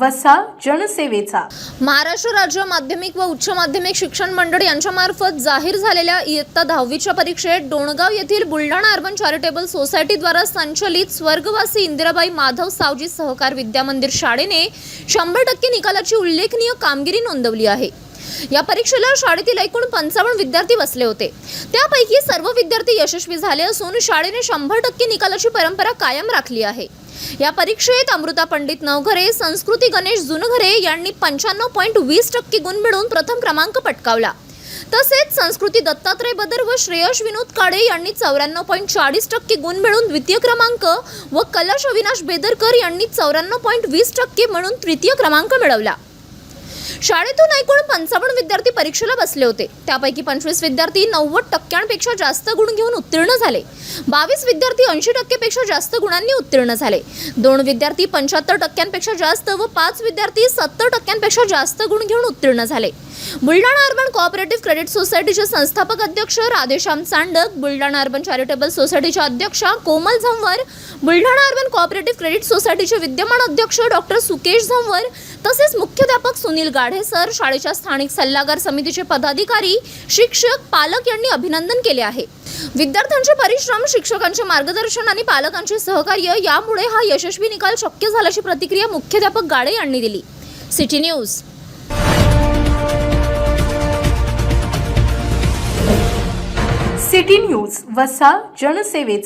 वसा जनसेवेचा. महाराष्ट्र राज्य माध्यमिक व उच्च माध्यमिक शिक्षण मंडळ यांच्यामार्फत जाहीर झालेल्या इयत्ता 10वीच्या परीक्षेत डोणगाव येथील बुलढाणा अर्बन चॅरिटेबल सोसायटीद्वारा संचलित स्वर्गवासी इंदिराबाई माधव सावजी सहकार विद्यामंदिर शाळेने 100% निकालाची उल्लेखनीय कामगिरी नोंदवली आहे. या परीक्षेला शाळेतील एकूण 55 विद्यार्थी बसले होते. त्यापैकी सर्व विद्यार्थी यशस्वी झाले असून शाळेने 100% निकालाची परंपरा कायम राखली आहे. या परीक्षेत अमृता पंडित नवघरे, संस्कृती गणेश जुनघरे यांनी 95.20% गुण मिळवून प्रथम क्रमांक पटकावला. तसेच संस्कृती दत्तात्रय बदर व श्रेयश विनोद काळे यांनी 94.40% गुण मिळवून द्वितीय क्रमांक व कैलाश अविनाश बेदरकर यांनी 94.20% म्हणून तृतीय क्रमांक मिळवला. शाळेतून एकूण 55 विद्यार्थी परीक्षेला बसले होते. त्यापैकी 25 विद्यार्थी 90% जास्त गुण घेऊन उत्तीर्ण झाले. 22 विद्यार्थी 80% पेक्षा जास्त गुणांनी उत्तीर्ण झाले. 2 विद्यार्थी 75% जास्त व 5 विद्यार्थी 70% जास्त गुण घेऊन उत्तीर्ण झाले. बुलढाणा अर्बन कोऑपरेटिव्ह क्रेडिट सोसायटीचे संस्थापक अध्यक्ष राधेश्याम चांडक, बुलढाणा अर्बन चॅरिटेबल सोसायटीच्या अध्यक्षा Komal Zanwar, Buldhana urban cooperative credit सोसायटीचे विद्यमान अध्यक्ष डॉक्टर सुकेश झंवर तसेच मुख्याध्यापक सुनील गाढे सर, शाळेच्या स्थानिक सल्लागार समितीचे पदाधिकारी, शिक्षक, पालक यांनी अभिनंदन केले आहे. विद्यार्थ्यांचे परिश्रम, शिक्षकांचे मार्गदर्शन आणि पालकांचे सहकार्य यामुळे हा यशस्वी निकाल शक्य झाल्याची प्रतिक्रिया मुख्याध्यापक गाढे यांनी दिली. City news. सिटी न्यूज वसा जनसेवेचा.